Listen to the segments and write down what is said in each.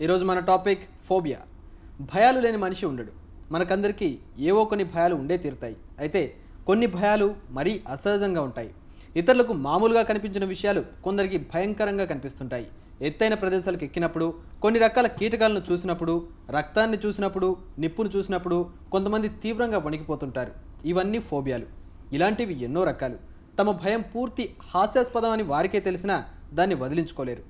ఈరోజు మన topic phobia. భయాలు లేని మనిషి ఉండడు. మనకందరికీ ఏవో కొన్ని భయాలు ఉండే తీరుతాయి. అయితే కొన్ని భయాలు మరీ అసహజంగా ఉంటాయి. ఇతరులకు మామూలుగా కనిపించిన విషయాలు కొందరికి భయంకరంగా కనిపిస్తుంటాయి. ఎత్తైన ప్రదేశాలకు ఎక్కినప్పుడు, కొన్ని రకాల కీటకాలను చూసినప్పుడు, రక్తాన్ని చూసినప్పుడు, నిప్పును చూసినప్పుడు కొంతమంది తీవ్రంగా వణికిపోతుంటారు. ఇవన్నీ ఫోబియాలు. ఇలాంటివి ఎన్నో రకాలు. తమ భయం పూర్తి హాస్యాస్పదం అని వారికే తెలిసినా దాన్ని వదిలించుకోలేరు.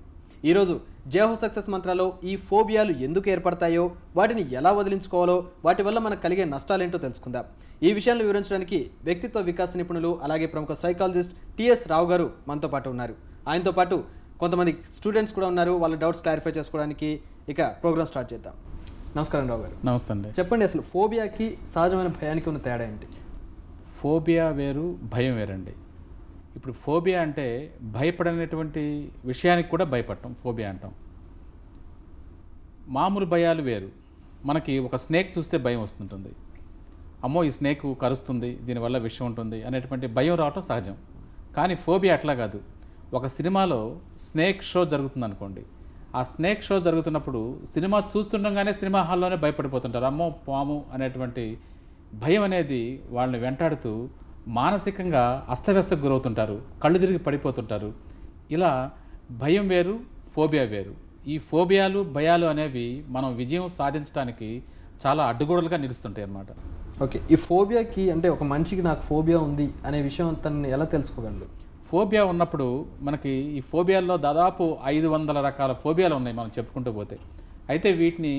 ఈరోజు జయహో సక్సెస్ మంత్రాలో ఈ ఫోబియాలు ఎందుకు ఏర్పడతాయో, వాటిని ఎలా వదిలించుకోవాలో, వాటి వల్ల మనకు కలిగే నష్టాలేంటో తెలుసుకుందాం. ఈ విషయాలను వివరించడానికి వ్యక్తిత్వ వికాస నిపుణులు, అలాగే ప్రముఖ సైకాలజిస్ట్ టిఎస్ రావు గారు మనతో పాటు ఉన్నారు. ఆయనతో పాటు కొంతమంది స్టూడెంట్స్ కూడా ఉన్నారు. వాళ్ళ డౌట్స్ క్లారిఫై చేసుకోవడానికి ఇక ప్రోగ్రామ్ స్టార్ట్ చేద్దాం. నమస్కారం రావు గారు. నమస్తే అండి. చెప్పండి, అసలు ఫోబియాకి సహజమైన భయానికి ఉన్న తేడా ఏంటి? ఫోబియా వేరు, భయం వేరండి. ఇప్పుడు ఫోబియా అంటే భయపడనటువంటి విషయానికి కూడా భయపడటం ఫోబియా అంటాం. మామూలు భయాలు వేరు. మనకి ఒక స్నేక్ చూస్తే భయం వస్తుంటుంది. అమ్మో ఈ స్నేక్ కరుస్తుంది, దీనివల్ల విషయం ఉంటుంది అనేటువంటి భయం రావటం సహజం. కానీ ఫోబియా అట్లా కాదు. ఒక సినిమాలో స్నేక్ షో జరుగుతుంది అనుకోండి. ఆ స్నేక్ షో జరుగుతున్నప్పుడు సినిమా చూస్తుండగానే సినిమా హాల్లోనే భయపడిపోతుంటారు. అమ్మో పాము అనేటువంటి భయం అనేది వాళ్ళని వెంటాడుతూ మానసికంగా అస్తవ్యస్తకు గురవుతుంటారు, కళ్ళు తిరిగి పడిపోతుంటారు. ఇలా భయం వేరు, ఫోబియా వేరు. ఈ ఫోబియాలు, భయాలు అనేవి మనం విజయం సాధించడానికి చాలా అడ్డుగోడలుగా నిలుస్తుంటాయి అన్నమాట. ఓకే, ఈ ఫోబియాకి అంటే ఒక మనిషికి నాకు ఫోబియా ఉంది అనే విషయం తనని ఎలా తెలుసుకోగలరు? ఫోబియా ఉన్నప్పుడు మనకి ఈ ఫోబియాల్లో దాదాపు 500 రకాల ఫోబియాలు ఉన్నాయి మనం చెప్పుకుంటూ పోతే. అయితే వీటిని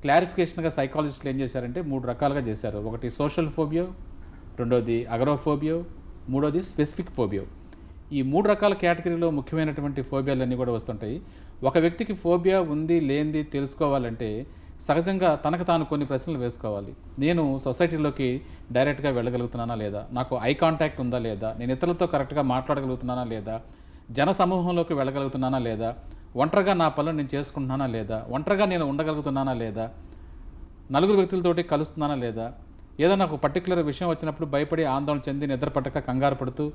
క్లారిఫికేషన్గా సైకాలజిస్టులు ఏం చేశారంటే 3 రకాలుగా చేశారు. ఒకటి సోషల్ ఫోబియో, రెండోది అగరోఫోబియో, మూడోది స్పెసిఫిక్ ఫోబియో. ఈ 3 రకాల కేటగిరీలో ముఖ్యమైనటువంటి ఫోబియాలన్నీ కూడా వస్తుంటాయి. ఒక వ్యక్తికి ఫోబియా ఉంది లేనిది తెలుసుకోవాలంటే సహజంగా తనకు తాను కొన్ని ప్రశ్నలు వేసుకోవాలి. నేను సొసైటీలోకి డైరెక్ట్గా వెళ్ళగలుగుతున్నానా లేదా, నాకు ఐ కాంటాక్ట్ ఉందా లేదా, నేను ఇతరులతో కరెక్ట్గా మాట్లాడగలుగుతున్నానా లేదా, జన సమూహంలోకి వెళ్ళగలుగుతున్నానా లేదా, ఒంటరిగా నా పనులు నేను చేసుకుంటున్నానా లేదా, ఒంటరిగా నేను ఉండగలుగుతున్నానా లేదా, నలుగురు వ్యక్తులతోటి కలుస్తున్నానా లేదా, ఏదైనా ఒక పర్టికులర్ విషయం వచ్చినప్పుడు భయపడి ఆందోళన చెంది నిద్రపట్టక కంగారు పడుతూ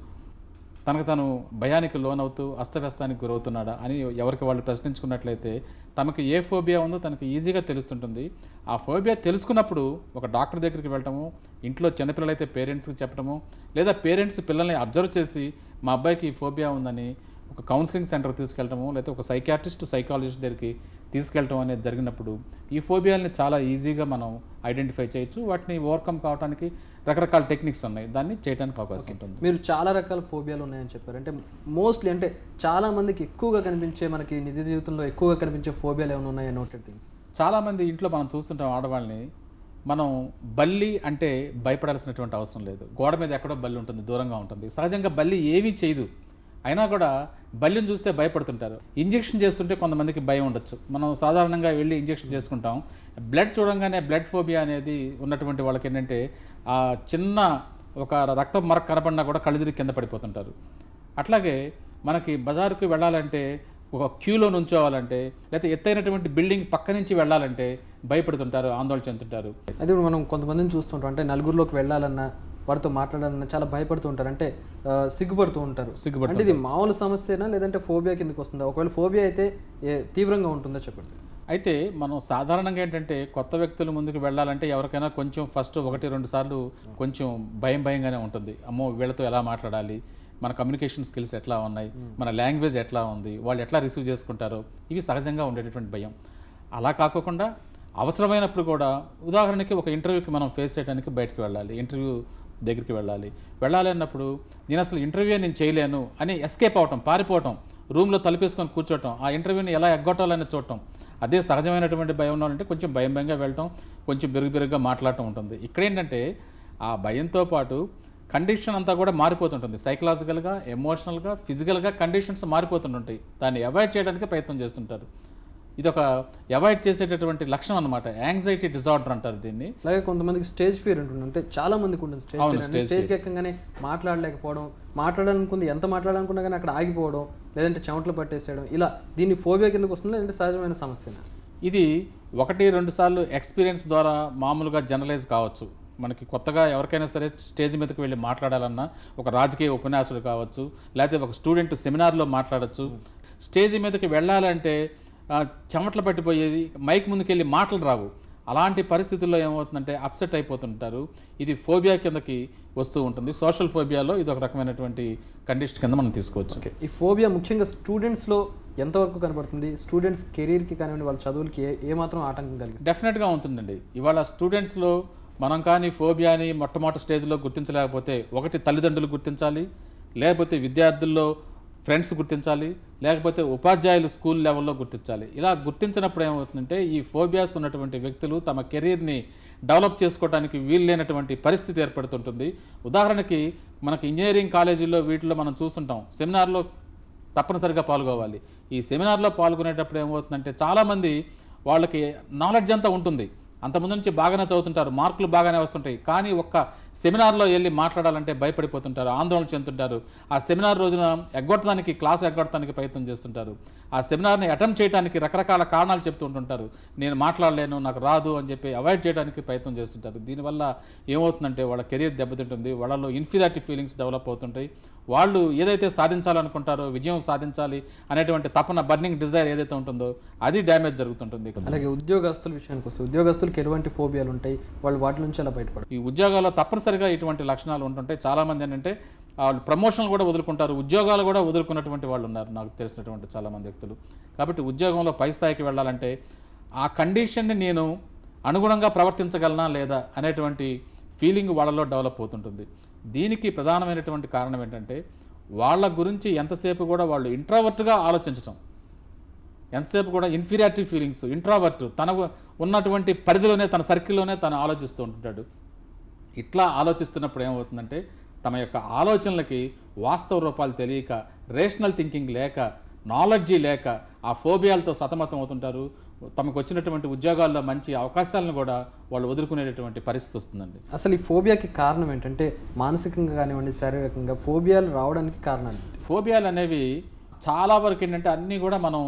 తనకు తను భయానికి లోనవుతూ అస్తవ్యస్తానికి గురవుతున్నాడా అని ఎవరికి వాళ్ళు ప్రశ్నించుకున్నట్లయితే తమకు ఏ ఫోబియా ఉందో తనకి ఈజీగా తెలుస్తుంటుంది. ఆ ఫోబియా తెలుసుకున్నప్పుడు ఒక డాక్టర్ దగ్గరికి వెళ్ళటము, ఇంట్లో చిన్నపిల్లలైతే పేరెంట్స్కి చెప్పడము, లేదా పేరెంట్స్ పిల్లల్ని అబ్జర్వ్ చేసి మా అబ్బాయికి ఈ ఫోబియా ఉందని ఒక కౌన్సిలింగ్ సెంటర్ తీసుకెళ్ళటము, లేకపోతే ఒక సైకాట్రిస్ట్, సైకాలజిస్ట్ దగ్గరికి తీసుకెళ్ళటం అనేది జరిగినప్పుడు ఈ ఫోబియాలని చాలా ఈజీగా మనం ఐడెంటిఫై చేయొచ్చు. వాటిని ఓవర్కమ్ కావడానికి రకరకాల టెక్నిక్స్ ఉన్నాయి, దాన్ని చేయడానికి అవకాశం ఉంటుంది. మీరు చాలా రకాల ఫోబియాలు ఉన్నాయని చెప్పారు. అంటే మోస్ట్లీ అంటే చాలా మందికి ఎక్కువగా కనిపించే, మనకి నిజ జీవితంలో ఎక్కువగా కనిపించే ఫోబియాలు ఏమైనా ఉన్నాయా? Noted things. చాలామంది ఇంట్లో మనం చూస్తుంటాం ఆడవాళ్ళని, మనం బల్లి అంటే భయపడాల్సినటువంటి అవసరం లేదు. గోడ మీద ఎక్కడో బల్లి ఉంటుంది, దూరంగా ఉంటుంది. సహజంగా బల్లి ఏమీ చేయదు, అయినా కూడా బల్లిని చూస్తే భయపడుతుంటారు. ఇంజెక్షన్ చేస్తుంటే కొంతమందికి భయం ఉండొచ్చు. మనం సాధారణంగా వెళ్ళి ఇంజెక్షన్ చేసుకుంటాం. బ్లడ్ చూడంగానే బ్లడ్ ఫోబియా అనేది ఉన్నటువంటి వాళ్ళకి ఏంటంటే ఆ చిన్న ఒక రక్తం మరక కనపడినా కూడా కళ్ళు తిరిగి కింద పడిపోతుంటారు. అట్లాగే మనకి బజారుకి వెళ్ళాలంటే, ఒక క్యూలో నుంచోవాలంటే, లేకపోతే ఎత్తైనటువంటి బిల్డింగ్ పక్క నుంచి వెళ్ళాలంటే భయపడుతుంటారు, ఆందోళన చెందుతుంటారు. అది ఇప్పుడు మనం కొంతమందిని చూస్తుంటాం. అంటే నలుగురిలోకి వెళ్ళాలన్నా, వారితో మాట్లాడాలన్నా చాలా భయపడుతూ ఉంటారు. అంటే సిగ్గుపడుతూ ఉంటారు. అంటే ఇది మామూలు సమస్యనా లేదంటే ఫోబియా కిందకి వస్తుందా? ఒకవేళ ఫోబియా అయితే తీవ్రంగా ఉంటుందో చెప్పండి. అయితే మనం సాధారణంగా ఏంటంటే కొత్త వ్యక్తుల ముందుకు వెళ్ళాలంటే ఎవరికైనా కొంచెం ఫస్ట్ 1-2 సార్లు కొంచెం భయంగానే ఉంటుంది. అమ్మో వీళ్ళతో ఎలా మాట్లాడాలి, మన కమ్యూనికేషన్ స్కిల్స్ ఎట్లా ఉన్నాయి, మన లాంగ్వేజ్ ఎట్లా ఉంది, వాళ్ళు ఎట్లా రిసీవ్ చేసుకుంటారో, ఇవి సహజంగా ఉండేటటువంటి భయం. అలా కాకుండా అవసరమైనప్పుడు కూడా, ఉదాహరణకి ఒక ఇంటర్వ్యూకి మనం ఫేస్ చేయడానికి బయటకు వెళ్ళాలి, ఇంటర్వ్యూ దగ్గరికి వెళ్ళాలి అన్నప్పుడు నేను అసలు ఇంటర్వ్యూ నేను చేయలేను అని ఎస్కేప్ అవటం, పారిపోవటం, రూమ్లో తలుపేసుకొని కూర్చోవటం, ఆ ఇంటర్వ్యూని ఎలా ఎగ్గొట్టాలని చూడటం, అదే సహజమైనటువంటి భయం ఉండాలంటే కొంచెం భయంగా వెళ్ళటం, కొంచెం బిరుగుగా మాట్లాడటం ఉంటుంది. ఇక్కడ ఏంటంటే ఆ భయంతో పాటు కండిషన్ అంతా కూడా మారిపోతుంటుంది. సైకలాజికల్గా, ఎమోషనల్గా, ఫిజికల్గా కండిషన్స్ మారిపోతుంటాయి. దాన్ని అవాయిడ్ చేయడానికి ప్రయత్నం చేస్తుంటారు. ఇది ఒక అవాయిడ్ చేసేటటువంటి లక్షణం అనమాట. యాంగ్జైటీ డిజార్డర్ అంటారు దీన్ని. అలాగే కొంతమందికి స్టేజ్ ఫియర్ ఉంటుంది. అంటే చాలా మందికి ఉంటుంది స్టేజ్కి ఎక్కగానే మాట్లాడలేకపోవడం, మాట్లాడాలనుకుంది ఎంత మాట్లాడాలనుకున్నా కానీ అక్కడ ఆగిపోవడం, లేదంటే చెమటలు పట్టేసేయడం, ఇలా దీన్ని ఫోబియా కిందకు వస్తుంది, లేదంటే సహజమైన సమస్య? ఇది 1-2 సార్లు ఎక్స్పీరియన్స్ ద్వారా మామూలుగా జనరలైజ్ కావచ్చు. మనకి కొత్తగా ఎవరికైనా సరే స్టేజ్ మీదకి వెళ్ళి మాట్లాడాలన్నా, ఒక రాజకీయ ఉపన్యాసుడు కావచ్చు, లేకపోతే ఒక స్టూడెంట్ సెమినార్లో మాట్లాడచ్చు, స్టేజ్ మీదకి వెళ్ళాలంటే చెమటలు పట్టిపోయేది, మైక్ ముందుకెళ్ళి మాటలు రావు. అలాంటి పరిస్థితుల్లో ఏమవుతుందంటే అప్సెట్ అయిపోతుంటారు. ఇది ఫోబియా కిందకి వస్తూ ఉంటుంది. సోషల్ ఫోబియాలో ఇది ఒక రకమైనటువంటి కండిషన్ కింద మనం తీసుకోవచ్చు. ఓకే, ఈ ఫోబియా ముఖ్యంగా స్టూడెంట్స్లో ఎంతవరకు కనబడుతుంది? స్టూడెంట్స్ కెరీర్కి కానివ్వండి, వాళ్ళ చదువులకి ఏమాత్రం ఆటంకం కలిగిస్తుంది? డెఫినెట్గా ఉంటుందండి. ఇవాళ స్టూడెంట్స్లో మనం కానీ ఫోబియాని మొట్టమొదటి స్టేజ్లో గుర్తించలేకపోతే, ఒకటి తల్లిదండ్రులు గుర్తించాలి, లేకపోతే విద్యార్థుల్లో ఫ్రెండ్స్ గుర్తించాలి, లేకపోతే ఉపాధ్యాయులు స్కూల్ లెవెల్లో గుర్తించాలి. ఇలా గుర్తించినప్పుడు ఏమవుతుందంటే ఈ ఫోబియాస్ ఉన్నటువంటి వ్యక్తులు తమ కెరీర్ని డెవలప్ చేసుకోవడానికి వీలు లేనటువంటి పరిస్థితి ఏర్పడుతుంటుంది. ఉదాహరణకి మనకి ఇంజనీరింగ్ కాలేజీల్లో వీటిలో మనం చూస్తుంటాం, సెమినార్లో తప్పనిసరిగా పాల్గొవాలి. ఈ సెమినార్లో పాల్గొనేటప్పుడు ఏమవుతుందంటే చాలామంది వాళ్ళకి నాలెడ్జ్ అంతా ఉంటుంది, అంతకుముందు నుంచి బాగానే చదువుతుంటారు, మార్కులు బాగానే వస్తుంటాయి, కానీ ఒక్క సెమినార్లో వెళ్ళి మాట్లాడాలంటే భయపడిపోతుంటారు, ఆందోళన చెందుతుంటారు. ఆ సెమినార్ రోజున క్లాస్ ఎగ్గొట్టడానికి ప్రయత్నం చేస్తుంటారు. ఆ సెమినార్ని అటెంప్ట్ చేయడానికి రకరకాల కారణాలు చెప్తూ ఉంటుంటారు. నేను మాట్లాడలేను, నాకు రాదు అని చెప్పి అవాయిడ్ చేయడానికి ప్రయత్నం చేస్తుంటారు. దీనివల్ల ఏమవుతుందంటే వాళ్ళ కెరీర్ దెబ్బతింటుంది, వాళ్ళలో ఇన్ఫీరియారిటీ ఫీలింగ్స్ డెవలప్ అవుతుంటాయి. వాళ్ళు ఏదైతే సాధించాలనుకుంటారో, విజయం సాధించాలి అనేటువంటి తపన, బర్నింగ్ డిజైర్ ఏదైతే ఉంటుందో అది డ్యామేజ్ జరుగుతుంటుంది. అలాగే ఉద్యోగస్తుల విషయానికి వస్తే ఉద్యోగస్తులకు ఎటువంటి ఫోబియాలు ఉంటాయి, వాళ్ళు వాటి నుంచి ఎలా బయటపడతారు? ఈ ఉద్యోగాల్లో తప్పనిసరిగా ఇటువంటి లక్షణాలు ఉంటుంటాయి. చాలామంది ఏంటంటే వాళ్ళు ప్రమోషన్లు కూడా వదులుకుంటారు, ఉద్యోగాలు కూడా వదులుకున్నటువంటి వాళ్ళు ఉన్నారు నాకు తెలిసినటువంటి చాలామంది వ్యక్తులు. కాబట్టి ఉద్యోగంలో పై స్థాయికి వెళ్ళాలంటే ఆ కండిషన్ని నేను అనుగుణంగా ప్రవర్తించగలనా లేదా అనేటువంటి ఫీలింగ్ వాళ్ళలో డెవలప్ అవుతుంటుంది. దీనికి ప్రధానమైనటువంటి కారణం ఏంటంటే వాళ్ళ గురించి ఎంతసేపు కూడా వాళ్ళు ఇంట్రావర్ట్గా ఆలోచించటం, ఎంతసేపు కూడా ఇన్ఫీరియారిటీ ఫీలింగ్స్, ఇంట్రావర్ట్ తన ఉన్నటువంటి పరిధిలోనే, తన సర్కిల్లోనే తను ఆలోచిస్తూ ఉంటుంటాడు. ఇట్లా ఆలోచిస్తున్నప్పుడు ఏమవుతుందంటే తమ యొక్క ఆలోచనలకి వాస్తవ రూపాలు తెలియక, రేషనల్ థింకింగ్ లేక, నాలెడ్జీ లేక ఆ ఫోబియాలతో సతమతం అవుతుంటారు. తమకు వచ్చినటువంటి ఉద్యోగాల్లో మంచి అవకాశాలను కూడా వాళ్ళు వదులుకునేటటువంటి పరిస్థితి వస్తుందండి. అసలు ఈ ఫోబియాకి కారణం ఏంటంటే మానసికంగా కానివ్వండి, శారీరకంగా ఫోబియాలు రావడానికి కారణాలు? ఫోబియాలు అనేవి చాలా వరకు ఏంటంటే అన్నీ కూడా మనం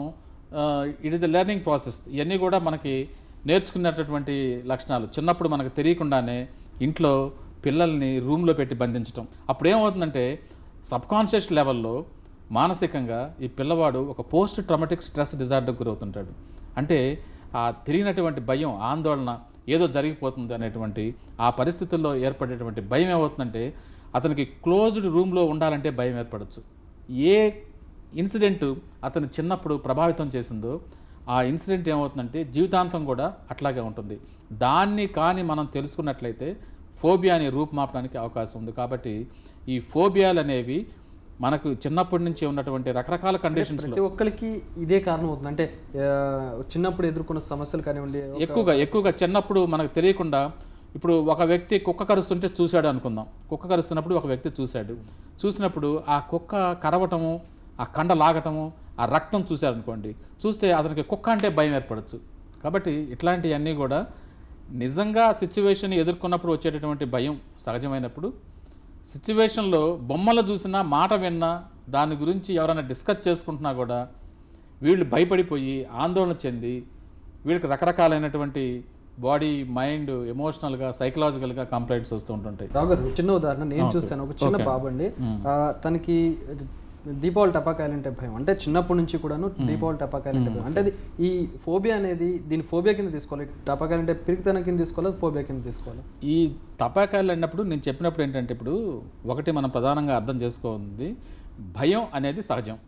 it is a learning process. ఇవన్నీ కూడా మనకి నేర్చుకునేటటువంటి లక్షణాలు. చిన్నప్పుడు మనకు తెలియకుండానే ఇంట్లో పిల్లల్ని రూమ్లో పెట్టి బంధించడం, అప్పుడు ఏమవుతుందంటే సబ్కాన్షియస్ లెవెల్లో మానసికంగా ఈ పిల్లవాడు ఒక పోస్ట్ ట్రామాటిక్ స్ట్రెస్ డిజార్డర్కి గురవుతుంటాడు. అంటే ఆ తెలియనటువంటి భయం, ఆందోళన, ఏదో జరిగిపోతుంది అనేటువంటి ఆ పరిస్థితుల్లో ఏర్పడేటువంటి భయం ఏమవుతుందంటే అతనికి క్లోజ్డ్ రూమ్లో ఉండాలంటే భయం ఏర్పడవచ్చు. ఏ ఇన్సిడెంట్ అతను చిన్నప్పుడు ప్రభావితం చేసిందో ఆ ఇన్సిడెంట్ ఏమవుతుందంటే జీవితాంతం కూడా అట్లాగే ఉంటుంది. దాన్ని కానీ మనం తెలుసుకున్నట్లయితే ఫోబియాని రూపుమాపడానికి అవకాశం ఉంది. కాబట్టి ఈ ఫోబియాలు అనేవి మనకు చిన్నప్పటి నుంచి ఉన్నటువంటి రకరకాల కండిషన్స్ ప్రతి ఒక్కరికి ఇదే కారణం అవుతుంది. అంటే చిన్నప్పుడు ఎదుర్కొన్న సమస్యలు కానివ్వండి, ఎక్కువగా చిన్నప్పుడు మనకు తెలియకుండా, ఇప్పుడు ఒక వ్యక్తి కుక్క కరుస్తుంటే చూశాడు అనుకుందాం. కుక్క కరుస్తున్నప్పుడు ఒక వ్యక్తి చూసినప్పుడు ఆ కుక్క కరవటము, ఆ కండ లాగటము, ఆ రక్తం చూశారనుకోండి, చూస్తే అతనికి కుక్క అంటే భయం ఏర్పడచ్చు. కాబట్టి ఇట్లాంటివన్నీ కూడా నిజంగా సిచ్యువేషన్ ఎదుర్కొన్నప్పుడు వచ్చేటటువంటి భయం సహజమైనప్పుడు, సిచ్యువేషన్లో బొమ్మలు చూసినా, మాట విన్నా, దాని గురించి ఎవరైనా డిస్కస్ చేసుకుంటున్నా కూడా వీళ్ళు భయపడిపోయి ఆందోళన చెంది వీళ్ళకి రకరకాలైనటువంటి బాడీ, మైండ్, ఎమోషనల్గా, సైకలాజికల్గా కంప్లైంట్స్ వస్తూ ఉంటుంటాయి. రావు గారు, చిన్న ఉదాహరణ నేను చూశాను. ఒక చిన్న బాబు అండి, తనకి దీపావళి టపాకాయలు అంటే భయం. అంటే చిన్నప్పటి నుంచి కూడాను దీపావళి టపాకాయలు అంటే భయం. అంటే అది ఈ ఫోబియా అనేది దీని ఫోబియా కింద తీసుకోవాలి? టపాకాయలు అంటే పిరికితనం కింద తీసుకోవాలి, ఫోబియా కింద తీసుకోవాలి? ఈ టపాకాయలు అన్నప్పుడు నేను చెప్పినప్పుడు ఏంటంటే ఇప్పుడు ఒకటి మనం ప్రధానంగా అర్థం చేసుకోవాలి, భయం అనేది సహజం,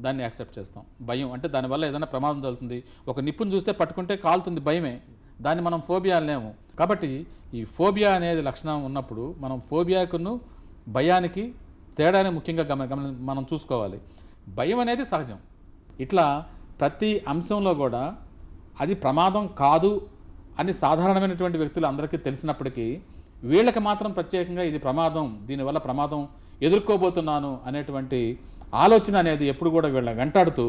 దాన్ని యాక్సెప్ట్ చేస్తాం. భయం అంటే దానివల్ల ఏదైనా ప్రమాదం జరుగుతుంది, ఒక నిప్పును చూస్తే పట్టుకుంటే కాలుతుంది, భయమే, దాన్ని మనం ఫోబియా అనేము. కాబట్టి ఈ ఫోబియా అనేది లక్షణం ఉన్నప్పుడు మనం ఫోబియాకును భయానికి తేడానే ముఖ్యంగా మనం చూసుకోవాలి. భయం అనేది సహజం. ఇట్లా ప్రతి అంశంలో కూడా అది ప్రమాదం కాదు అని సాధారణమైనటువంటి వ్యక్తులు అందరికీ తెలిసినప్పటికీ వీళ్ళకి మాత్రం ప్రత్యేకంగా ఇది ప్రమాదం, దీనివల్ల ప్రమాదం ఎదుర్కోబోతున్నాను అనేటువంటి ఆలోచన అనేది ఎప్పుడు కూడా వీళ్ళని వెంటాడుతూ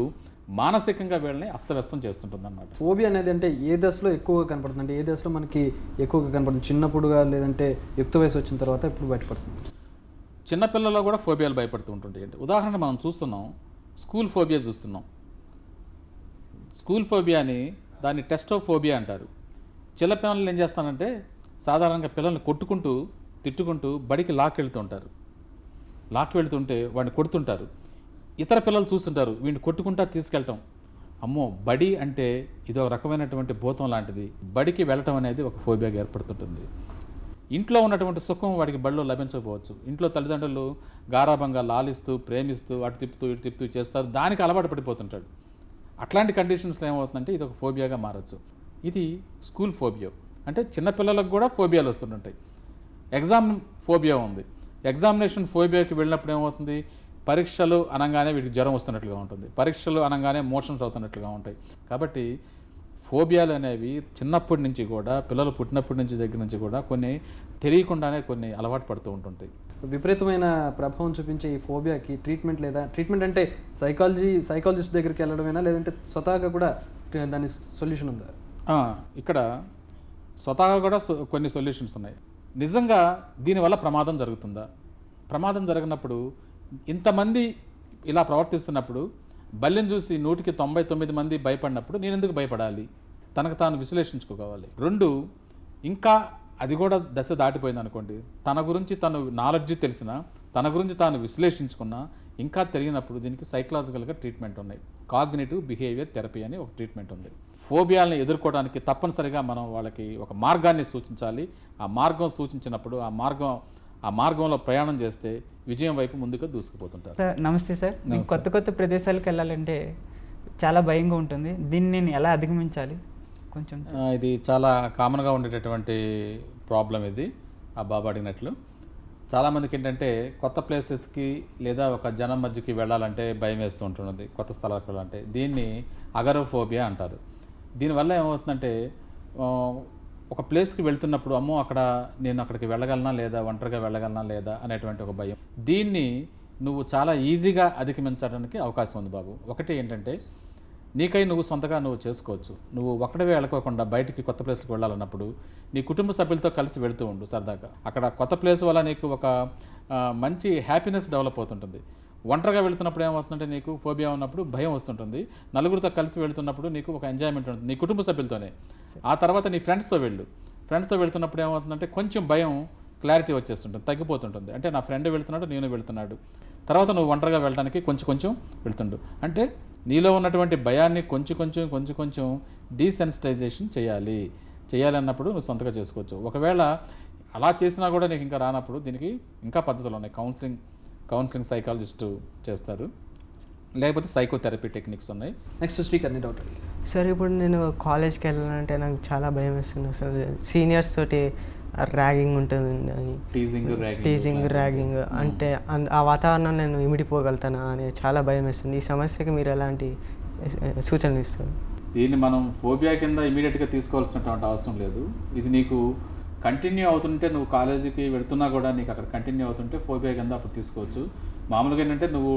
మానసికంగా వీళ్ళని అస్తవ్యస్తం చేస్తుంటుంది అన్నమాట. ఫోబియా అనేది అంటే ఏ దశలో ఎక్కువగా కనపడుతుంది? అంటే ఏ దశలో మనకి ఎక్కువగా కనపడుతుంది? చిన్నప్పుడుగా, లేదంటే యుక్త వయసు వచ్చిన తర్వాత ఎప్పుడు బయటపడుతుంది? చిన్నపిల్లల్లో కూడా ఫోబియాలు భయపడుతూ ఉంటుంటాయి. అంటే ఉదాహరణ మనం చూస్తున్నాం, స్కూల్ ఫోబియా చూస్తున్నాం. స్కూల్ ఫోబియాని దాన్ని టెస్టోఫోబియా అంటారు. చిన్నపిల్లలు ఏం చేస్తానంటే సాధారణంగా పిల్లల్ని కొట్టుకుంటూ, తిట్టుకుంటూ బడికి లాక్కెళ్తుంటారు. లాక్కి వెళ్తుంటే వాడిని కొడుతుంటారు. ఇతర పిల్లలు చూస్తుంటారు, వీడిని కొట్టుకుంటా తీసుకెళ్ళటం, అమ్మో బడి అంటే ఇది ఒక రకమైనటువంటి భూతం లాంటిది, బడికి వెళ్ళటం అనేది ఒక ఫోబియాగా ఏర్పడుతుంటుంది. ఇంట్లో ఉన్నటువంటి సుఖం వాడికి బడిలో లభించకపోవచ్చు. ఇంట్లో తల్లిదండ్రులు గారాభంగా లాలిస్తూ ప్రేమిస్తూ అటు తిప్పుతూ ఇటు తిప్పుతూ చేస్తారు, దానికి అలవాటు పడిపోతుంటాడు. అట్లాంటి కండిషన్స్లో ఏమవుతుందంటే ఇది ఒక ఫోబియాగా మారచ్చు. ఇది స్కూల్ ఫోబియా, అంటే చిన్నపిల్లలకు కూడా ఫోబియాలు వస్తుంటాయి. ఎగ్జామ్ ఫోబియా ఉంది. ఎగ్జామినేషన్ ఫోబియాకి వెళ్ళినప్పుడు ఏమవుతుంది, పరీక్షలు అనగానే వీటికి జ్వరం వస్తున్నట్లుగా ఉంటుంది, పరీక్షలు అనగానే మోషన్స్ అవుతున్నట్లుగా ఉంటాయి. కాబట్టి ఫోబియాలు అనేవి చిన్నప్పటి నుంచి కూడా, పిల్లలు పుట్టినప్పటి నుంచి దగ్గర నుంచి కూడా కొన్ని తెలియకుండానే కొన్ని అలవాటు పడుతూ ఉంటుంటాయి. విపరీతమైన ప్రభావం చూపించే ఈ ఫోబియాకి ట్రీట్మెంట్ లేదా, ట్రీట్మెంట్ అంటే సైకాలజిస్ట్ దగ్గరికి వెళ్ళడమేనా, లేదంటే స్వతహాగా కూడా దాని సొల్యూషన్ ఉందా? ఇక్కడ స్వతహాగా కూడా కొన్ని సొల్యూషన్స్ ఉన్నాయి. నిజంగా దీనివల్ల ప్రమాదం జరుగుతుందా? ప్రమాదం జరిగినప్పుడు ఇంతమంది ఇలా ప్రవర్తిస్తున్నప్పుడు బల్లిని చూసి 100కి 99 మంది భయపడినప్పుడు నేను ఎందుకు భయపడాలి? తనకు తాను విశ్లేషించుకోవాలి. 2, ఇంకా అది కూడా దశ దాటిపోయింది అనుకోండి, తన గురించి తను నాలెడ్జ్ తెలిసినా, తన గురించి తాను విశ్లేషించుకున్నా ఇంకా తెలియనప్పుడు దీనికి సైకలాజికల్గా ట్రీట్మెంట్ ఉన్నాయి. కాగ్నిటివ్ బిహేవియర్ థెరపీ అని ఒక ట్రీట్మెంట్ ఉంది. ఫోబియాలను ఎదుర్కోవడానికి తప్పనిసరిగా మనం వాళ్ళకి ఒక మార్గాన్ని సూచించాలి. ఆ మార్గం సూచించినప్పుడు ఆ మార్గంలో ప్రయాణం చేస్తే విజయం వైపు ముందుగా దూసుకుపోతుంటారు. సార్ నమస్తే సార్. కొత్త ప్రదేశాలకు వెళ్ళాలంటే చాలా భయంగా ఉంటుంది. దీన్ని నేను ఎలా అధిగమించాలి కొంచెం? ఇది చాలా కామన్గా ఉండేటటువంటి ప్రాబ్లం ఇది. ఆ బాబు అడిగినట్లు చాలామందికి ఏంటంటే కొత్త ప్లేసెస్కి లేదా ఒక జనం మధ్యకి వెళ్ళాలంటే భయం వేస్తూ ఉంటున్నది, కొత్త స్థలాలకు వెళ్ళాలంటే. దీన్ని అగరోఫోబియా అంటారు. దీనివల్ల ఏమవుతుందంటే ఒక ప్లేస్కి వెళ్తున్నప్పుడు అమ్మో నేను అక్కడికి వెళ్ళగలనా లేదా, ఒంటరిగా వెళ్ళగలనా లేదా అనేటువంటి ఒక భయం. దీన్ని నువ్వు చాలా ఈజీగా అధిగమించడానికి అవకాశం ఉంది బాబు. ఒకటి ఏంటంటే నీకై నువ్వు సొంతగా నువ్వు చేసుకోవచ్చు. నువ్వు ఒక్కడివే వెళ్ళకోకుండా బయటికి కొత్త ప్లేస్కి వెళ్ళాలన్నప్పుడు నీ కుటుంబ సభ్యులతో కలిసి వెళుతూ ఉండు సరదాగా. అక్కడ కొత్త ప్లేస్ వల్ల నీకు ఒక మంచి హ్యాపీనెస్ డెవలప్ అవుతుంటుంది. ఒంటరిగా వెళుతున్నప్పుడు ఏమవుతుందంటే నీకు ఫోబియా ఉన్నప్పుడు భయం వస్తుంటుంది. నలుగురితో కలిసి వెళుతున్నప్పుడు నీకు ఒక ఎంజాయ్మెంట్ ఉంటుంది నీ కుటుంబ సభ్యులతోనే. ఆ తర్వాత నీ ఫ్రెండ్స్తో వెళ్తున్నప్పుడు ఏమవుతుందంటే కొంచెం భయం క్లారిటీ వచ్చేస్తుంటుంది, తగ్గిపోతుంటుంది. అంటే నా ఫ్రెండ్ వెళ్తున్నాడు, నేను వెళ్తున్నాడు. తర్వాత నువ్వు ఒంటరిగా వెళ్ళడానికి కొంచెం వెళ్తుండు. అంటే నీలో ఉన్నటువంటి భయాన్ని కొంచెం డీసెన్సిటైజేషన్ చేయాలన్నప్పుడు నువ్వు సొంతగా చేసుకోవచ్చు. ఒకవేళ అలా చేసినా కూడా నీకు ఇంకా రానప్పుడు దీనికి ఇంకా పద్ధతులు ఉన్నాయి. కౌన్సిలింగ్ సైకాలజిస్ట్ చేస్తారు, లేకపోతే సైకోథెరపీ టెక్నిక్స్ ఉన్నాయి. నెక్స్ట్ శ్రీకర్ నీ డౌట్. సార్ ఇప్పుడు నేను కాలేజ్కి వెళ్ళాలంటే నాకు చాలా భయం వేస్తుంది సార్. సీనియర్స్ తోటి ర్యాగింగ్ ఉంటుంది అని, టీజింగ్ ర్యాగింగ్ అంటే ఆ వాతావరణం నేను ఇమిడిపోగలుగుతానా అని చాలా భయం వేస్తుంది. ఈ సమస్యకి మీరు ఎలాంటి సూచనలు ఇస్తారు? దీన్ని మనం ఫోబియా కింద ఇమీడియట్గా తీసుకోవాల్సినటువంటి అవసరం లేదు. ఇది నీకు కంటిన్యూ అవుతుంటే, నువ్వు కాలేజీకి వెళుతున్నా కూడా నీకు అక్కడ కంటిన్యూ అవుతుంటే ఫోబియా కింద అప్పుడు తీసుకోవచ్చు. మామూలుగా ఏంటంటే నువ్వు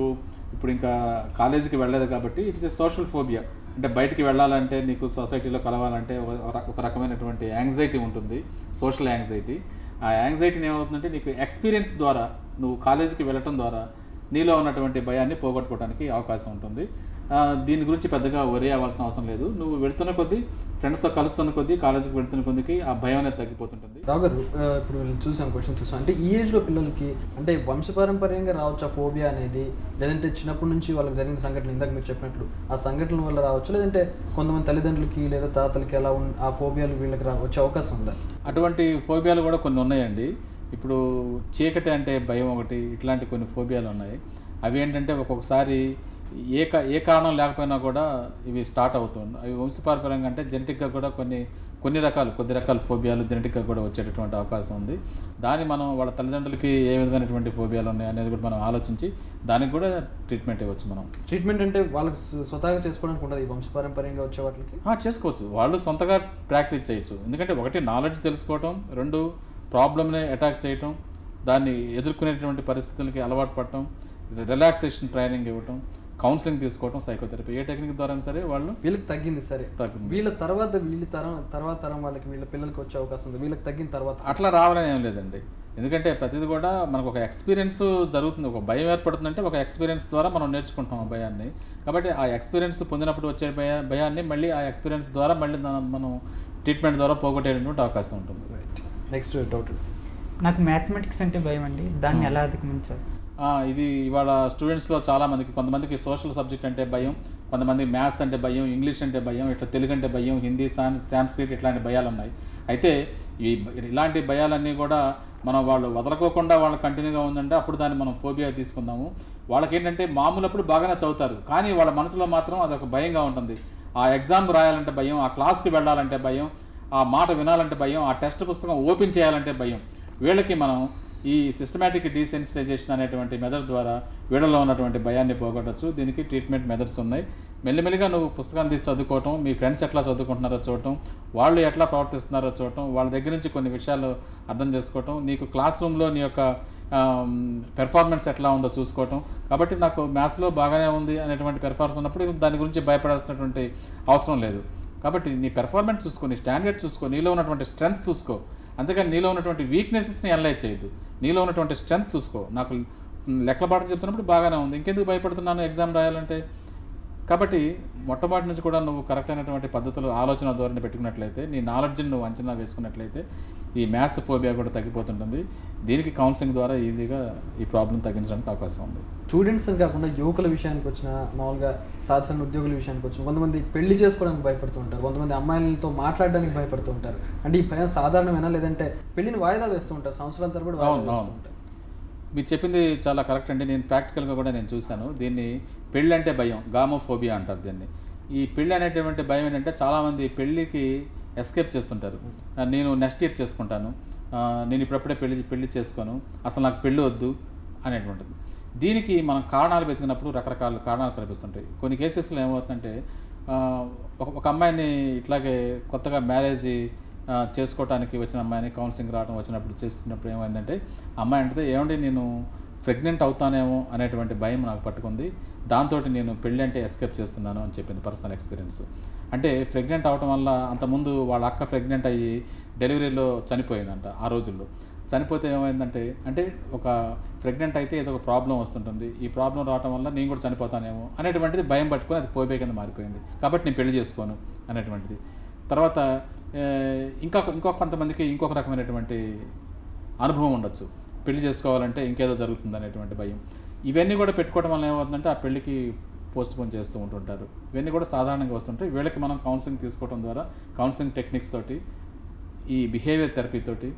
ఇప్పుడు ఇంకా కాలేజీకి వెళ్ళలేదు కాబట్టి ఇట్స్ ఏ సోషల్ ఫోబియా. అంటే బయటికి వెళ్ళాలంటే నీకు సొసైటీలో కలవాలంటే ఒక రకమైనటువంటి యాంగ్జైటీ ఉంటుంది, సోషల్ యాంగ్జైటీ. ఆ యాంగ్జైటీని ఏమవుతుందంటే నీకు ఎక్స్పీరియన్స్ ద్వారా, నువ్వు కాలేజీకి వెళ్ళటం ద్వారా నీలో ఉన్నటువంటి భయాన్ని పోగొట్టుకోవడానికి అవకాశం ఉంటుంది. దీని గురించి పెద్దగా వరి అవ్వాల్సిన అవసరం లేదు. నువ్వు వెళుతున్న కొద్దీ, ఫ్రెండ్స్తో కలుస్తున్న కొద్దీ, కాలేజీకి వెళ్తున్న కొద్దికి ఆ భయం అనేది తగ్గిపోతుంటుంది. రావు గారు, ఇప్పుడు క్వశ్చన్ చూసాం అంటే ఈ ఏజ్లో పిల్లలకి అంటే వంశపారంపర్యంగా రావచ్చు ఆ ఫోబియా అనేది, లేదంటే చిన్నప్పటి నుంచి వాళ్ళకి జరిగిన సంఘటనలు, ఇందాక మీరు చెప్పినట్లు ఆ సంఘటనల వల్ల రావచ్చు, లేదంటే కొంతమంది తల్లిదండ్రులకి లేదా తాతలకి అలా ఆ ఫోబియాలు వీళ్ళకి వచ్చే అవకాశం ఉందా? అటువంటి ఫోబియాలు కూడా కొన్ని ఉన్నాయండి. ఇప్పుడు చీకటి అంటే భయం ఒకటి, ఇట్లాంటి కొన్ని ఫోబియాలు ఉన్నాయి. అవి ఏంటంటే ఒక్కొక్కసారి ఏ కారణం లేకపోయినా కూడా ఇవి స్టార్ట్ అవుతుంది. అవి వంశపారంపర్యంగా అంటే జెనెటిక్గా కూడా కొద్ది రకాల ఫోబియాలు జెనెటిక్గా కూడా వచ్చేటటువంటి అవకాశం ఉంది. దాన్ని మనం వాళ్ళ తల్లిదండ్రులకి ఏ విధమైనటువంటి ఫోబియాలు ఉన్నాయి అనేది కూడా మనం ఆలోచించి దానికి కూడా ట్రీట్మెంట్ ఇవ్వచ్చు. మనం ట్రీట్మెంట్ అంటే వాళ్ళకి స్వతహాగా చేసుకోవడానికి ఉండదు, ఈ వంశపారంపర్యంగా వచ్చే వాటికి చేసుకోవచ్చు. వాళ్ళు సొంతగా ప్రాక్టీస్ చేయొచ్చు. ఎందుకంటే ఒకటి నాలెడ్జ్ తెలుసుకోవటం, 2 ప్రాబ్లమ్ని అటాక్ చేయటం, దాన్ని ఎదుర్కొనేటువంటి పరిస్థితులకి అలవాటు పడటం, రిలాక్సేషన్ ట్రైనింగ్ ఇవ్వటం, కౌన్సిలింగ్ తీసుకోవడం, సైకోథెరపీ ఏ టెక్నిక్ ద్వారా సరే వాళ్ళు వీళ్ళకి తగ్గింది సరే తగ్గింది. వీళ్ళ తరం వాళ్ళకి వీళ్ళ పిల్లలకి వచ్చే అవకాశం ఉంది. వీళ్ళకి తగ్గిన తర్వాత అట్లా రావాలని ఏం లేదండి. ఎందుకంటే ప్రతిది కూడా మనకు ఒక ఎక్స్పీరియన్స్ జరుగుతుంది. ఒక భయం ఏర్పడుతుందంటే ఒక ఎక్స్పీరియన్స్ ద్వారా మనం నేర్చుకుంటాం ఆ భయాన్ని. కాబట్టి ఆ ఎక్స్పీరియన్స్ పొందినప్పుడు వచ్చే భయాన్ని మళ్ళీ ఆ ఎక్స్పీరియన్స్ ద్వారా మళ్ళీ మనం ట్రీట్మెంట్ ద్వారా పోగొట్టేటువంటి అవకాశం ఉంటుంది. రైట్. Next doubt. నాకు మ్యాథమెటిక్స్ అంటే భయం అండి, దాన్ని ఎలా అధిగమించాలి? ఇది ఇవాళ స్టూడెంట్స్లో చాలామందికి, కొంతమందికి సోషల్ సబ్జెక్ట్ అంటే భయం, కొంతమంది మ్యాథ్స్ అంటే భయం, ఇంగ్లీష్ అంటే భయం, ఇట్లా తెలుగు అంటే భయం, హిందీ, సాంస్క్రిట్ ఇట్లాంటి భయాలు ఉన్నాయి. అయితే ఇలాంటి భయాలన్నీ కూడా మనం వాళ్ళు వదలకోకుండా వాళ్ళు కంటిన్యూగా ఉందంటే అప్పుడు దాన్ని మనం ఫోబియా తీసుకుందాము. వాళ్ళకి ఏంటంటే మామూలు అప్పుడు బాగానే చదువుతారు, కానీ వాళ్ళ మనసులో మాత్రం అదొక భయంగా ఉంటుంది. ఆ ఎగ్జామ్ రాయాలంటే భయం, ఆ క్లాస్కి వెళ్ళాలంటే భయం, ఆ మాట వినాలంటే భయం, ఆ టెక్స్ట్ పుస్తకం ఓపెన్ చేయాలంటే భయం. వీళ్ళకి మనం ఈ సిస్టమేటిక్ డీసెన్సిటైజేషన్ అనేటువంటి మెథడ్ ద్వారా వీళ్ళలో ఉన్నటువంటి భయాన్ని పోగొట్టచ్చు. దీనికి ట్రీట్మెంట్ మెథడ్స్ ఉన్నాయి. మెల్లిమెల్లిగా నువ్వు పుస్తకాన్ని తీసి చదువుకోవటం, మీ ఫ్రెండ్స్ ఎట్లా చదువుకుంటున్నారో చూడటం, వాళ్ళు ఎట్లా ప్రవర్తిస్తున్నారో చూడటం, వాళ్ళ దగ్గర నుంచి కొన్ని విషయాలు అర్థం చేసుకోవటం, నీకు క్లాస్ రూమ్లో నీ యొక్క పెర్ఫార్మెన్స్ ఎట్లా ఉందో చూసుకోవటం. కాబట్టి నాకు మ్యాథ్స్లో బాగానే ఉంది అనేటువంటి పెర్ఫార్మెన్స్ ఉన్నప్పుడు దాని గురించి భయపడాల్సినటువంటి అవసరం లేదు. కాబట్టి నీ పెర్ఫార్మెన్స్ చూసుకో, నీ స్టాండర్డ్ చూసుకో, నీలో ఉన్నటువంటి స్ట్రెంగ్త్ చూసుకో. అంతేకాని నీలో ఉన్నటువంటి వీక్నెసెస్ని అనలైజ్ చేయొద్దు. నీలో ఉన్నటువంటి స్ట్రెంగ్త్ చూసుకో. నాకు లెక్కల పాఠం చెప్తున్నప్పుడు బాగానే ఉంది, ఇంకెందుకు భయపడుతున్నాను ఎగ్జామ్ రాయాలంటే. కాబట్టి మొట్టమొదటి నుంచి కూడా నువ్వు కరెక్ట్ అయినటువంటి పద్ధతులు, ఆలోచన ధోరణి పెట్టుకున్నట్లయితే, నీ నాలెడ్జ్ని నువ్వు అంచనా వేసుకున్నట్లయితే ఈ మ్యాథ్స్ ఫోబియా కూడా తగ్గిపోతుంటుంది. దీనికి కౌన్సిలింగ్ ద్వారా ఈజీగా ఈ ప్రాబ్లం తగ్గించడానికి అవకాశం ఉంది. స్టూడెంట్స్ అని కాకుండా యువకుల విషయానికి వచ్చిన, మామూలుగా సాధారణ ఉద్యోగుల విషయానికి వచ్చిన, కొంతమంది పెళ్లి చేసుకోవడానికి భయపడుతూ ఉంటారు, కొంతమంది అమ్మాయిలతో మాట్లాడడానికి భయపడుతూ ఉంటారు. అంటే ఈ భయం సాధారణమేనా, లేదంటే పెళ్లిని వాయిదా వేస్తూ ఉంటారు, సంవత్సరాల తరబడి వాయిదా వేస్తూ ఉంటారు? మీరు చెప్పింది చాలా కరెక్ట్ అండి. నేను ప్రాక్టికల్గా కూడా నేను చూశాను. దీన్ని పెళ్ళి అంటే భయం, గామోఫోబియా అంటారు దీన్ని. ఈ పెళ్ళి అనేటువంటి భయం ఏంటంటే చాలామంది పెళ్ళికి ఎస్కేప్ చేస్తుంటారు. నేను నెక్స్ట్ ఇయర్ చేసుకుంటాను, నేను ఇప్పుడప్పుడే పెళ్లి చేసుకోను, అసలు నాకు పెళ్ళి వద్దు అనేటువంటిది. దీనికి మనం కారణాలు వెతికినప్పుడు రకరకాల కారణాలు కనిపిస్తుంటాయి. కొన్ని కేసెస్లో ఏమవుతుందంటే ఒక అమ్మాయిని ఇట్లాగే కొత్తగా మ్యారేజ్ చేసుకోవటానికి వచ్చిన అమ్మాయిని కౌన్సిలింగ్ రావడం వచ్చినప్పుడు చేసుకున్నప్పుడు ఏమైందంటే అమ్మాయి అంటే ఏమంటే నేను ప్రెగ్నెంట్ అవుతానేమో అనేటువంటి భయం నాకు పట్టుకుంది, దాంతో నేను పెళ్ళి అంటే ఎస్కేప్ చేస్తున్నాను అని చెప్పింది పర్సనల్ ఎక్స్పీరియన్స్. అంటే ప్రెగ్నెంట్ అవటం వల్ల అంతకుముందు వాళ్ళ అక్క ప్రెగ్నెంట్ అయ్యి డెలివరీలో చనిపోయిందంట. ఆ రోజుల్లో చనిపోతే ఏమైందంటే, అంటే ఒక ప్రెగ్నెంట్ అయితే ఏదో ఒక ప్రాబ్లం వస్తుంటుంది, ఈ ప్రాబ్లం రావడం వల్ల నేను కూడా చనిపోతానేమో అనేటువంటిది భయం పట్టుకొని అది ఫోబియా కింద మారిపోయింది. కాబట్టి నేను పెళ్లి చేసుకోను అనేటువంటిది. తర్వాత ఇంకొక కొంతమందికి ఇంకొక రకమైనటువంటి అనుభవం ఉండొచ్చు, పెళ్లి చేసుకోవాలంటే ఇంకేదో జరుగుతుంది అనేటువంటి భయం. ఇవన్నీ కూడా పెట్టుకోవడం వల్ల ఏమవుతుందంటే ఆ పెళ్లికి పోస్ట్ పోన్ చేస్తూ ఉంటుంటారు. ఇవన్నీ కూడా సాధారణంగా వస్తుంటాయి. వీళ్ళకి మనం కౌన్సిలింగ్ తీసుకోవడం ద్వారా, కౌన్సిలింగ్ టెక్నిక్స్ తోటి, ఈ బిహేవియర్ థెరపీ తోటి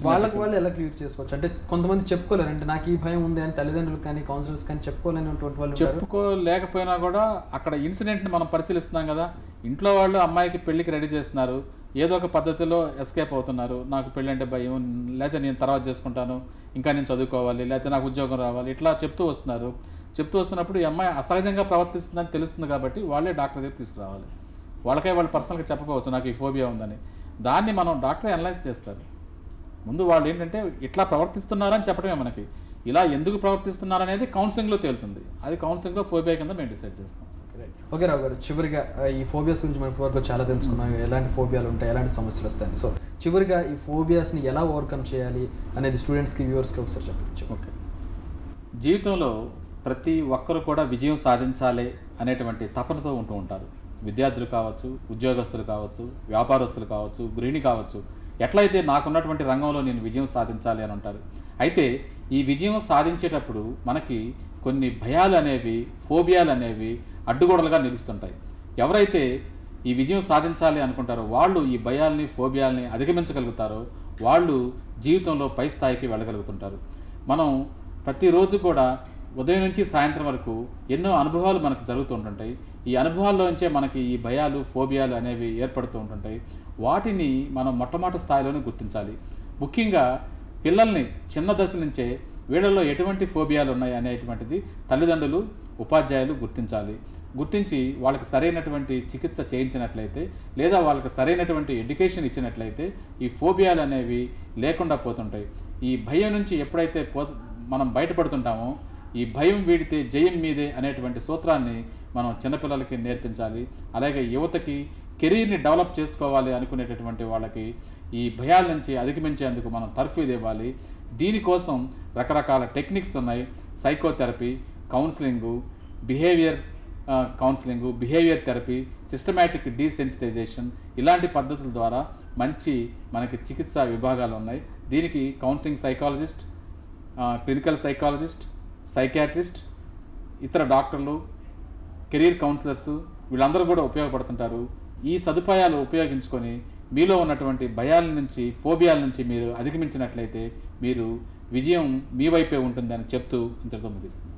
వాళ్ళకి వాళ్ళు ఎలా క్లియర్ చేసుకోవచ్చు? అంటే కొంతమంది చెప్పుకోలేరు, అంటే నాకు ఈ భయం ఉంది అని తల్లిదండ్రులు కానీ కౌన్సిలర్స్ కానీ చెప్పుకోలేనటువంటి వాళ్ళు చెప్పుకోలేకపోయినా కూడా అక్కడ ఇన్సిడెంట్ని మనం పరిశీలిస్తున్నాం కదా. ఇంట్లో వాళ్ళు అమ్మాయికి పెళ్లికి రెడీ చేస్తున్నారు, ఏదో ఒక పద్ధతిలో ఎస్కేప్ అవుతున్నారు. నాకు పెళ్ళి అంటే భయం, లేకపోతే నేను తర్వాత చేసుకుంటాను, ఇంకా నేను చదువుకోవాలి, లేకపోతే నాకు ఉద్యోగం రావాలి, ఇట్లా చెప్తూ వస్తున్నారు. చెప్తూ వస్తున్నప్పుడు ఈ అమ్మాయి అసహజంగా ప్రవర్తిస్తుందని తెలుస్తుంది కాబట్టి వాళ్ళే డాక్టర్ దగ్గర తీసుకురావాలి. వాళ్ళకే వాళ్ళు పర్సనల్గా చెప్పకపోవచ్చు నాకు ఈ ఫోబియా ఉందని. దాన్ని మనం డాక్టర్ అనలైజ్ చేస్తారు. ముందు వాళ్ళు ఏంటంటే ఇట్లా ప్రవర్తిస్తున్నారని చెప్పడమే మనకి, ఇలా ఎందుకు ప్రవర్తిస్తున్నారనేది కౌన్సిలింగ్లో తేలుతుంది. అది కౌన్సిలింగ్లో ఫోబియా కింద మేము డిసైడ్ చేస్తాం. ఓకే రావు గారు, చివరిగా ఈ ఫోబియాస్ గురించి మనం ఇప్పటివరకు చాలా తెలుసుకున్నాం, ఎలాంటి ఫోబియాలు ఉంటాయి, ఎలాంటి సమస్యలు వస్తాయి. సో చివరిగా ఈ ఫోబియాస్ని ఎలా ఓవర్కమ్ చేయాలి అనేది స్టూడెంట్స్కి, వ్యూవర్స్కి ఒకసారి చెప్పచ్చు. ఓకే, జీవితంలో ప్రతి ఒక్కరు కూడా విజయం సాధించాలి అనేటువంటి తపనతో ఉంటూ ఉంటారు. విద్యార్థులు కావచ్చు, ఉద్యోగస్తులు కావచ్చు, వ్యాపారస్తులు కావచ్చు, గృహిణి కావచ్చు, ఎట్లయితే నాకున్నటువంటి రంగంలో నేను విజయం సాధించాలి అని అంటారు. అయితే ఈ విజయం సాధించేటప్పుడు మనకి కొన్ని భయాలు అనేవి, ఫోబియాలు అనేవి అడ్డుగోడలుగా నిలుస్తుంటాయి. ఎవరైతే ఈ విజయం సాధించాలి అనుకుంటారో వాళ్ళు ఈ భయాల్ని, ఫోబియాల్ని అధిగమించగలుగుతారో వాళ్ళు జీవితంలో పై స్థాయికి వెళ్ళగలుగుతుంటారు. మనం ప్రతిరోజు కూడా ఉదయం నుంచి సాయంత్రం వరకు ఎన్నో అనుభవాలు మనకు జరుగుతూ ఉంటుంటాయి. ఈ అనుభవాల్లోంచే మనకి ఈ భయాలు, ఫోబియాలు అనేవి ఏర్పడుతూ ఉంటుంటాయి. వాటిని మనం మొట్టమొదటి స్థాయిలోనే గుర్తించాలి. ముఖ్యంగా పిల్లల్ని చిన్న దశ నుంచే వీళ్ళల్లో ఎటువంటి ఫోబియాలు ఉన్నాయి అనేటువంటిది తల్లిదండ్రులు, ఉపాధ్యాయులు గుర్తించాలి. గుర్తించి వాళ్ళకి సరైనటువంటి చికిత్స చేయించినట్లయితే, లేదా వాళ్ళకి సరైనటువంటి ఎడ్యుకేషన్ ఇచ్చినట్లయితే ఈ ఫోబియాలు అనేవి లేకుండా పోతుంటాయి. ఈ భయం నుంచి ఎప్పుడైతే మనం బయటపడుతుంటామో, ఈ భయం వీడితే జయం మీదే అనేటువంటి సూత్రాన్ని మనం చిన్నపిల్లలకి నేర్పించాలి. అలాగే యువతకి కెరీర్ని డెవలప్ చేసుకోవాలి అనుకునేటటువంటి వాళ్ళకి ఈ భయాల నుంచి అధిగమించేందుకు మనం తర్ఫీదు ఇవ్వాలి. దీనికోసం రకరకాల టెక్నిక్స్ ఉన్నాయి. Psychotherapy, counselling, behaviour counselling, behaviour therapy, systematic desensitisation, ఇలాంటి పద్ధతుల ద్వారా మనకి చికిత్సా విభాగాలు ఉన్నాయి. దీనికి counselling psychologist, clinical psychologist, psychiatrist, ఇతర డాక్టర్లు, కెరీర్ కౌన్సిలర్స్ వీళ్ళందరూ కూడా ఉపయోగపడుతుంటారు. ఈ సదుపాయాలు ఉపయోగించుకొని మీలో ఉన్నటువంటి భయాల నుంచి, ఫోబియాల నుంచి మీరు అధిగమించినట్లయితే మీరు విజయం మీ వైపే ఉంటుందని చెప్తూ ఇంతటితో ముగిస్తుంది.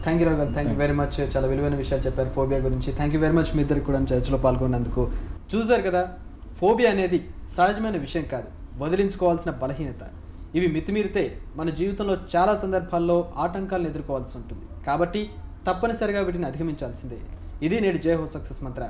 థ్యాంక్ యూ రావు గారు, థ్యాంక్ యూ వెరీ మచ్. చాలా విలువైన విషయాలు చెప్పారు ఫోబియా గురించి. థ్యాంక్ యూ వెరీ మచ్ మీ ఇద్దరికి కూడా చర్చలో పాల్గొన్నందుకు. చూసారు కదా, ఫోబియా అనేది సహజమైన విషయం కాదు, వదిలించుకోవాల్సిన బలహీనత. ఇవి మితిమీరితే మన జీవితంలో చాలా సందర్భాల్లో ఆటంకాలను ఎదుర్కోవాల్సి ఉంటుంది. కాబట్టి తప్పనిసరిగా వీటిని అధిగమించాల్సిందే. ఇది నేడు జై హో సక్సెస్ మంత్ర.